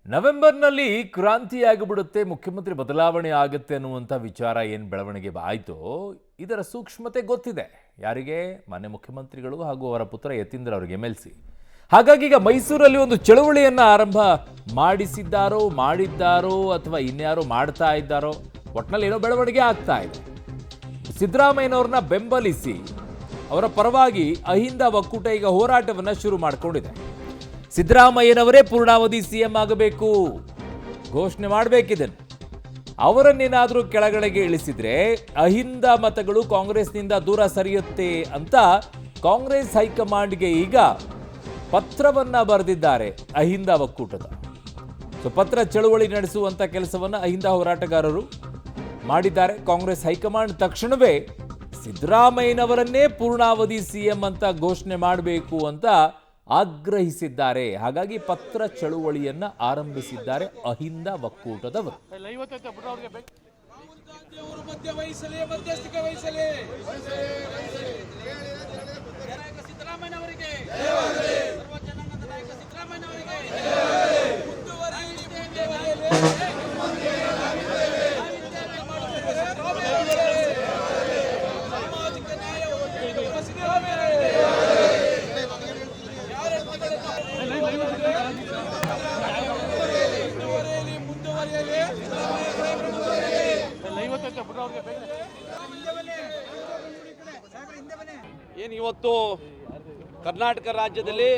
ನವೆಂಬರ್ನಲ್ಲಿ ಕ್ರಾಂತಿಯಾಗಿಬಿಡುತ್ತೆ, ಮುಖ್ಯಮಂತ್ರಿ ಬದಲಾವಣೆ ಆಗುತ್ತೆ ಅನ್ನುವಂಥ ವಿಚಾರ ಏನು ಬೆಳವಣಿಗೆ ಆಯಿತೋ ಇದರ ಸೂಕ್ಷ್ಮತೆ ಗೊತ್ತಿದೆ ಯಾರಿಗೆ? ಮಾನ್ಯ ಮುಖ್ಯಮಂತ್ರಿಗಳು ಹಾಗೂ ಅವರ ಪುತ್ರ ಯತೀಂದ್ರ ಅವರಿಗೆ MLC. ಹಾಗಾಗಿ ಈಗ ಮೈಸೂರಲ್ಲಿ ಒಂದು ಚಳುವಳಿಯನ್ನು ಆರಂಭ ಮಾಡಿದ್ದಾರೋ ಅಥವಾ ಇನ್ಯಾರೋ ಮಾಡ್ತಾ ಇದ್ದಾರೋ, ಒಟ್ಟಿನಲ್ಲಿ ಏನೋ ಬೆಳವಣಿಗೆ ಆಗ್ತಾ ಇದೆ. ಸಿದ್ದರಾಮಯ್ಯನವ್ರನ್ನ ಬೆಂಬಲಿಸಿ ಅವರ ಪರವಾಗಿ ಅಹಿಂದ ಒಕ್ಕೂಟ ಈಗ ಹೋರಾಟವನ್ನು ಶುರು ಮಾಡಿಕೊಂಡಿದೆ. ಸಿದ್ದರಾಮಯ್ಯನವರೇ ಪೂರ್ಣಾವಧಿ CM ಆಗಬೇಕು, ಘೋಷಣೆ ಮಾಡಬೇಕಿದನ್ನು. ಅವರನ್ನೇನಾದರೂ ಕೆಳಗಡೆಗೆ ಇಳಿಸಿದ್ರೆ ಅಹಿಂದ ಮತಗಳು ಕಾಂಗ್ರೆಸ್ನಿಂದ ದೂರ ಸರಿಯುತ್ತೆ ಅಂತ ಕಾಂಗ್ರೆಸ್ ಹೈಕಮಾಂಡ್ಗೆ ಈಗ ಪತ್ರವನ್ನ ಬರೆದಿದ್ದಾರೆ ಅಹಿಂದ ಒಕ್ಕೂಟದ. ಪತ್ರ ಚಳುವಳಿ ನಡೆಸುವಂತ ಕೆಲಸವನ್ನ ಅಹಿಂದ ಹೋರಾಟಗಾರರು ಮಾಡಿದ್ದಾರೆ. ಕಾಂಗ್ರೆಸ್ ಹೈಕಮಾಂಡ್ ತಕ್ಷಣವೇ ಸಿದ್ದರಾಮಯ್ಯನವರನ್ನೇ ಪೂರ್ಣಾವಧಿ CM ಅಂತ ಘೋಷಣೆ ಮಾಡಬೇಕು ಅಂತ ಆಗ್ರಹಿಸಿದ್ದಾರೆ. ಹಾಗಾಗಿ ಪತ್ರ ಚಳುವಳಿಯನ್ನ ಆರಂಭಿಸಿದ್ದಾರೆ ಅಹಿಂದ ಒಕ್ಕೂಟದವರು. ಏನು ಇವತ್ತು ಕರ್ನಾಟಕ ರಾಜ್ಯದಲ್ಲಿ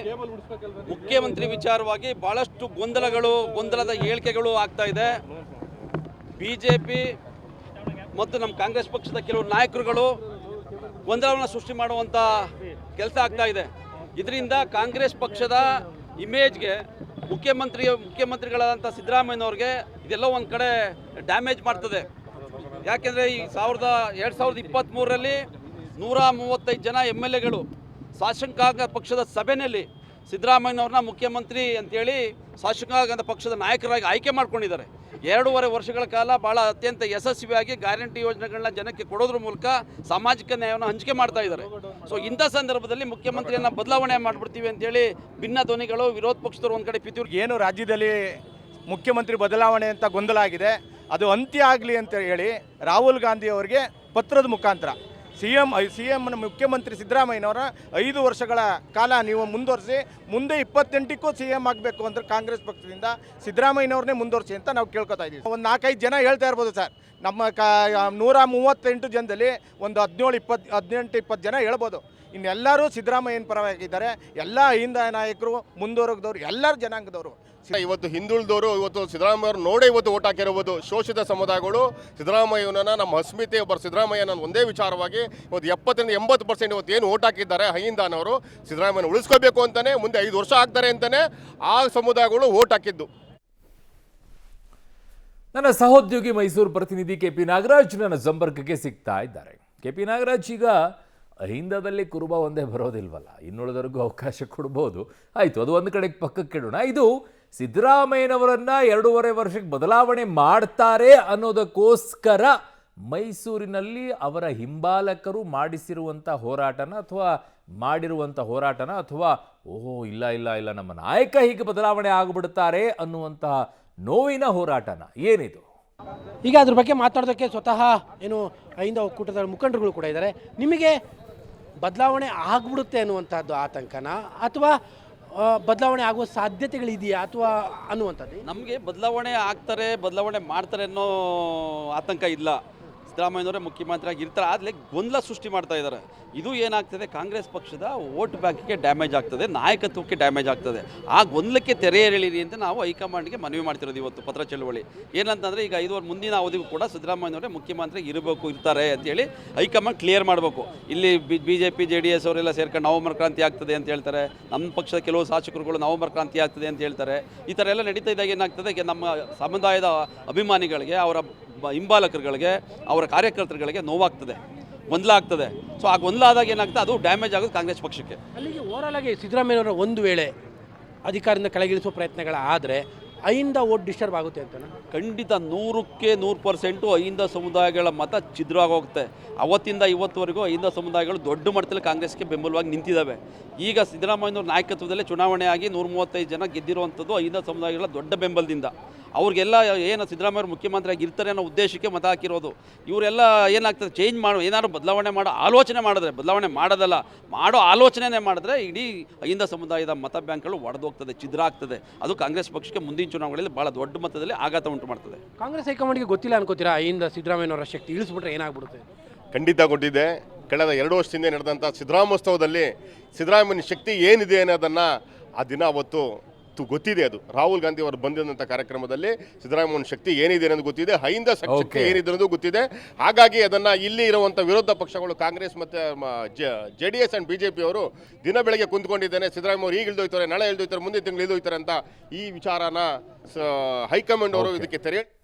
ಮುಖ್ಯಮಂತ್ರಿ ವಿಚಾರವಾಗಿ ಬಹಳಷ್ಟು ಗೊಂದಲದ ಹೇಳಿಕೆಗಳು ಆಗ್ತಾ ಇದೆ. ಬಿಜೆಪಿ ಮತ್ತು ನಮ್ಮ ಕಾಂಗ್ರೆಸ್ ಪಕ್ಷದ ಕೆಲವು ನಾಯಕರುಗಳು ಗೊಂದಲವನ್ನು ಸೃಷ್ಟಿ ಮಾಡುವಂಥ ಕೆಲಸ ಆಗ್ತಾ ಇದೆ. ಇದರಿಂದ ಕಾಂಗ್ರೆಸ್ ಪಕ್ಷದ ಇಮೇಜ್ಗೆ ಮುಖ್ಯಮಂತ್ರಿಗಳಾದಂಥ ಸಿದ್ದರಾಮಯ್ಯನವ್ರಿಗೆ ಇದೆಲ್ಲ ಒಂದು ಕಡೆ ಡ್ಯಾಮೇಜ್ ಮಾಡ್ತದೆ. ಯಾಕೆಂದರೆ ಈ 2023ರಲ್ಲಿ 135 ಜನ MLAಗಳು ಶಾಸಕಾಂಗ ಪಕ್ಷದ ಸಭೆಯಲ್ಲಿ ಸಿದ್ದರಾಮಯ್ಯನವ್ರನ್ನ ಮುಖ್ಯಮಂತ್ರಿ ಅಂತೇಳಿ ಶಾಸಕಾಂಗ ಪಕ್ಷದ ನಾಯಕರಾಗಿ ಆಯ್ಕೆ ಮಾಡ್ಕೊಂಡಿದ್ದಾರೆ. 2.5 ವರ್ಷಗಳ ಕಾಲ ಭಾಳ ಅತ್ಯಂತ ಯಶಸ್ವಿಯಾಗಿ ಗ್ಯಾರಂಟಿ ಯೋಜನೆಗಳನ್ನ ಜನಕ್ಕೆ ಕೊಡೋದ್ರ ಮೂಲಕ ಸಾಮಾಜಿಕ ನ್ಯಾಯವನ್ನು ಹಂಚಿಕೆ ಮಾಡ್ತಾ ಇದ್ದಾರೆ. ಸೊ ಇಂಥ ಸಂದರ್ಭದಲ್ಲಿ ಮುಖ್ಯಮಂತ್ರಿಯನ್ನು ಬದಲಾವಣೆ ಮಾಡಿಬಿಡ್ತೀವಿ ಅಂತೇಳಿ ಭಿನ್ನ ಧ್ವನಿಗಳು ವಿರೋಧ ಪಕ್ಷದವರು ಒಂದು ಕಡೆ ಪಿತೂರು. ಏನು ರಾಜ್ಯದಲ್ಲಿ ಮುಖ್ಯಮಂತ್ರಿ ಬದಲಾವಣೆ ಅಂತ ಗೊಂದಲ ಆಗಿದೆ, ಅದು ಅಂತ್ಯ ಆಗಲಿ ಅಂತ ಹೇಳಿ ರಾಹುಲ್ ಗಾಂಧಿ ಅವರಿಗೆ ಪತ್ರದ ಮುಖಾಂತರ CM ಮುಖ್ಯಮಂತ್ರಿ ಸಿದ್ದರಾಮಯ್ಯನವರ 5 ವರ್ಷಗಳ ಕಾಲ ನೀವು ಮುಂದುವರಿಸಿ, ಮುಂದೆ 28ಕ್ಕೂ CM ಆಗಬೇಕು ಅಂದ್ರೆ ಕಾಂಗ್ರೆಸ್ ಪಕ್ಷದಿಂದ ಸಿದ್ದರಾಮಯ್ಯನವ್ರನ್ನೇ ಮುಂದುವರಿಸಿ ಅಂತ ನಾವು ಕೇಳ್ಕೊತಾ ಇದ್ದೀವಿ. ಒಂದು 4-5 ಜನ ಹೇಳ್ತಾ ಇರ್ಬೋದು ಸರ್, ನಮ್ಮ 138 ಜನದಲ್ಲಿ ಒಂದು 18-20 ಜನ ಹೇಳ್ಬೋದು. ಇನ್ನೆಲ್ಲರೂ ಸಿದ್ದರಾಮಯ್ಯನ ಪರವಾಗಿದ್ದಾರೆ. ಎಲ್ಲ ಅಹಿಂದ ನಾಯಕರು, ಮುಂದುವರೆದವರು, ಎಲ್ಲರ ಜನಾಂಗದವರು. ಇವತ್ತು ಹಿಂದುಳಿದವರು ಇವತ್ತು ಸಿದ್ದರಾಮಯ್ಯವ್ರು ನೋಡೇ ಇವತ್ತು ಓಟ್ ಹಾಕಿರುವುದು. ಶೋಷಿತ ಸಮುದಾಯಗಳು ಸಿದ್ದರಾಮಯ್ಯನ ನಮ್ಮ ಅಸ್ಮಿತೆ ಒಬ್ಬರು ಸಿದ್ದರಾಮಯ್ಯನ ಒಂದೇ ವಿಚಾರವಾಗಿ ಇವತ್ತು 70-80% ಇವತ್ತು ಏನು ಓಟ್ ಹಾಕಿದ್ದಾರೆ ಅಹಿಂದನವರು, ಸಿದ್ದರಾಮಯ್ಯನ ಉಳಿಸ್ಕೋಬೇಕು ಅಂತಾನೆ ಮುಂದೆ 5 ವರ್ಷ ಆಗ್ತಾರೆ ಅಂತಾನೆ ಆ ಸಮುದಾಯಗಳು ಓಟ್ ಹಾಕಿದ್ದು. ನನ್ನ ಸಹೋದ್ಯೋಗಿ ಮೈಸೂರು ಪ್ರತಿನಿಧಿ KP ನಾಗರಾಜ್ ನನ್ನ ಸಂಪರ್ಕಕ್ಕೆ ಸಿಗ್ತಾ ಇದ್ದಾರೆ. KP ನಾಗರಾಜ್, ಈಗ ಅಹಿಂದದಲ್ಲಿ ಕುರುಬ ಒಂದೇ ಬರೋದಿಲ್ವಲ್ಲ, ಇನ್ನುಳಿದವರೆಗೂ ಅವಕಾಶ ಕೊಡ್ಬೋದು. ಆಯಿತು, ಅದು ಒಂದು ಕಡೆಗೆ ಪಕ್ಕಕ್ಕೆ ಇಡೋಣ. ಇದು ಸಿದ್ದರಾಮಯ್ಯನವರನ್ನ 2.5 ವರ್ಷಕ್ಕೆ ಬದಲಾವಣೆ ಮಾಡ್ತಾರೆ ಅನ್ನೋದಕ್ಕೋಸ್ಕರ ಮೈಸೂರಿನಲ್ಲಿ ಅವರ ಹಿಂಬಾಲಕರು ಮಾಡಿಸಿರುವಂಥ ಹೋರಾಟನ ಅಥವಾ ಓಹೋ ಇಲ್ಲ ನಮ್ಮ ನಾಯಕ ಹೀಗೆ ಬದಲಾವಣೆ ಆಗಿಬಿಡ್ತಾರೆ ಅನ್ನುವಂತಹ ನೋವಿನ ಹೋರಾಟನ ಏನಿದು? ಈಗ ಅದ್ರ ಬಗ್ಗೆ ಮಾತಾಡೋದಕ್ಕೆ ಸ್ವತಃ ಏನು ಅಹಿಂದ ಒಕ್ಕೂಟದ ಮುಖಂಡರುಗಳು ಕೂಡ ಇದ್ದಾರೆ. ನಿಮಗೆ ಬದಲಾವಣೆ ಆಗ್ಬಿಡುತ್ತೆ ಅನ್ನುವಂಥದ್ದು ಆತಂಕನ, ಅಥವಾ ಬದಲಾವಣೆ ಆಗುವ ಸಾಧ್ಯತೆಗಳಿದೆಯಾ ಅಥವಾ ಅನ್ನುವಂಥದ್ದು? ನಮಗೆ ಬದಲಾವಣೆ ಮಾಡ್ತಾರೆ ಅನ್ನೋ ಆತಂಕ ಇಲ್ಲ. ಸಿದ್ದರಾಮಯ್ಯನವರೇ ಮುಖ್ಯಮಂತ್ರಿಯಾಗಿ ಇರ್ತಾರೆ, ಆದರೆ ಗೊಂದಲ ಸೃಷ್ಟಿ ಮಾಡ್ತಾ ಇದ್ದಾರೆ. ಇದು ಏನಾಗ್ತದೆ, ಕಾಂಗ್ರೆಸ್ ಪಕ್ಷದ ವೋಟ್ ಬ್ಯಾಂಕಿಗೆ ಡ್ಯಾಮೇಜ್ ಆಗ್ತದೆ, ನಾಯಕತ್ವಕ್ಕೆ ಡ್ಯಾಮೇಜ್ ಆಗ್ತದೆ. ಆ ಗೊಂದಲಕ್ಕೆ ತೆರೆ ಎಳೆಯಿರಿ ಅಂತ ನಾವು ಹೈಕಮಾಂಡ್ಗೆ ಮನವಿ ಮಾಡ್ತಿರೋದು ಇವತ್ತು ಪತ್ರ ಚಳುವಳಿ. ಏನಂತಂದರೆ, ಈಗ 5 ವರ್ಷ ಮುಂದಿನ ಅವಧಿಗೂ ಕೂಡ ಸಿದ್ದರಾಮಯ್ಯನವರೇ ಮುಖ್ಯಮಂತ್ರಿ ಇರ್ತಾರೆ ಅಂತೇಳಿ ಹೈಕಮಾಂಡ್ ಕ್ಲಿಯರ್ ಮಾಡಬೇಕು. ಇಲ್ಲಿ BJP JDS ಅವರೆಲ್ಲ ಸೇರ್ಕೊಂಡು ನವೆಂಬರ್ ಕ್ರಾಂತಿ ಆಗ್ತದೆ ಅಂತ ಹೇಳ್ತಾರೆ. ನಮ್ಮ ಪಕ್ಷದ ಕೆಲವು ಶಾಸಕರುಗಳು ನವೆಂಬರ್ ಕ್ರಾಂತಿ ಆಗ್ತದೆ ಅಂತ ಹೇಳ್ತಾರೆ. ಈ ಥರ ಎಲ್ಲ ನಡೀತಾ ಇದ್ದಾಗ ಏನಾಗ್ತದೆ, ನಮ್ಮ ಸಮುದಾಯದ ಅಭಿಮಾನಿಗಳಿಗೆ, ಅವರ ಹಿಂಬಾಲಕರುಗಳಿಗೆ, ಅವರ ಕಾರ್ಯಕರ್ತರುಗಳಿಗೆ ನೋವಾಗ್ತದೆ, ಗೊಂದಲ ಆಗ್ತದೆ. ಸೊ ಆ ಗೊಂದಲ ಆದಾಗ ಏನಾಗ್ತದೆ, ಅದು ಡ್ಯಾಮೇಜ್ ಆಗೋದು ಕಾಂಗ್ರೆಸ್ ಪಕ್ಷಕ್ಕೆ. ಅಲ್ಲಿಗೆ ಓವರಾಲ್ ಆಗಿ ಸಿದ್ದರಾಮಯ್ಯನವರ ಒಂದು ವೇಳೆ ಅಧಿಕಾರದಿಂದ ಕೆಳಗಿಳಿಸುವ ಪ್ರಯತ್ನಗಳಾದರೆ ಅಹಿಂದ ವೋಟ್ ಡಿಸ್ಟರ್ಬ್ ಆಗುತ್ತೆ ಅಂತನಾ? ಖಂಡಿತ 100% ಅಹಿಂದ ಸಮುದಾಯಗಳ ಮತ ಛಿದ್ರವಾಗೋಗುತ್ತೆ. ಅವತ್ತಿಂದ ಇವತ್ತುವರೆಗೂ ಅಹಿಂದ ಸಮುದಾಯಗಳು ದೊಡ್ಡ ಮಟ್ಟದಲ್ಲಿ ಕಾಂಗ್ರೆಸ್ಗೆ ಬೆಂಬಲವಾಗಿ ನಿಂತಿದ್ದಾವೆ. ಈಗ ಸಿದ್ದರಾಮಯ್ಯನವ್ರ ನಾಯಕತ್ವದಲ್ಲೇ ಚುನಾವಣೆ ಆಗಿ 135 ಜನ ಗೆದ್ದಿರುವಂಥದ್ದು ಅಹಿಂದ ಸಮುದಾಯಗಳ ದೊಡ್ಡ ಬೆಂಬಲದಿಂದ. ಅವ್ರಿಗೆಲ್ಲ ಏನು ಸಿದ್ದರಾಮಯ್ಯವ್ರು ಮುಖ್ಯಮಂತ್ರಿಯಾಗಿ ಇರ್ತಾರೆ ಅನ್ನೋ ಉದ್ದೇಶಕ್ಕೆ ಮತ ಹಾಕಿರೋದು. ಇವರೆಲ್ಲ ಏನಾಗ್ತದೆ, ಚೇಂಜ್ ಮಾಡೋ ಏನಾದ್ರು ಬದಲಾವಣೆ ಮಾಡೋ ಆಲೋಚನೆ ಮಾಡಿದ್ರೆ, ಬದಲಾವಣೆ ಮಾಡೋದಲ್ಲ ಮಾಡೋ ಆಲೋಚನೆ ಮಾಡಿದ್ರೆ ಇಡೀ ಅಹಿಂದ ಸಮುದಾಯದ ಮತ ಬ್ಯಾಂಕ್ಗಳು ಒಡೆದೋಗ್ತದೆ, ಛಿದ್ರ ಆಗ್ತದೆ. ಅದು ಕಾಂಗ್ರೆಸ್ ಪಕ್ಷಕ್ಕೆ ಮುಂದಿನ ಚುನಾವಣೆಯಲ್ಲಿ ಭಾಳ ದೊಡ್ಡ ಮಟ್ಟದಲ್ಲಿ ಆಘಾತ ಉಂಟು ಮಾಡ್ತದೆ. ಕಾಂಗ್ರೆಸ್ ಹೈಕಮಾಂಡ್ಗೆ ಗೊತ್ತಿಲ್ಲ ಅನ್ಕೋತೀರಾ ಅಹಿಂದ ಸಿದ್ದರಾಮಯ್ಯನವರ ಶಕ್ತಿ ಇಳಿಸ್ಬಿಟ್ರೆ ಏನಾಗ್ಬಿಡುತ್ತೆ? ಖಂಡಿತ ಕೊಟ್ಟಿದೆ. ಕಳೆದ 2 ವರ್ಷದಿಂದ ನಡೆದಂಥ ಸಿದ್ದರಾಮೋತ್ಸವದಲ್ಲಿ ಸಿದ್ದರಾಮಯ್ಯನ ಶಕ್ತಿ ಏನಿದೆ ಅನ್ನೋದನ್ನು ಆ ದಿನ ಅವತ್ತು ಗೊತ್ತಿದೆ. ಅದು ರಾಹುಲ್ ಗಾಂಧಿ ಅವರು ಬಂದಿದ್ದಂಥ ಕಾರ್ಯಕ್ರಮದಲ್ಲಿ ಸಿದ್ದರಾಮಯ್ಯನ ಶಕ್ತಿ ಏನಿದೆ ಅನ್ನೋದು ಗೊತ್ತಿದೆ, ಅಹಿಂದ ಶಕ್ತಿ ಏನಿದೆ ಅನ್ನೋದು ಗೊತ್ತಿದೆ. ಹಾಗಾಗಿ ಅದನ್ನು ಇಲ್ಲಿ ಇರುವಂಥ ವಿರೋಧ ಪಕ್ಷಗಳು ಕಾಂಗ್ರೆಸ್ ಮತ್ತು JDS ಆ್ಯಂಡ್ BJP ಅವರು ದಿನ ಬೆಳಗ್ಗೆ ಕುಂತ್ಕೊಂಡಿದ್ದೇನೆ, ಸಿದ್ದರಾಮಯ್ಯ ಅವರು ಈಗ ಇಳಿದೋಯ್ತಾರೆ, ನಾಳೆ ಇಳಿದೋಯ್ತಾರೆ, ಮುಂದಿನ ತಿಂಗಳು ಇಳಿದೋಯ್ತಾರೆ ಅಂತ ಈ ವಿಚಾರನ ಹೈಕಮಾಂಡ್ ಅವರು ಇದಕ್ಕೆ ತೆರೆ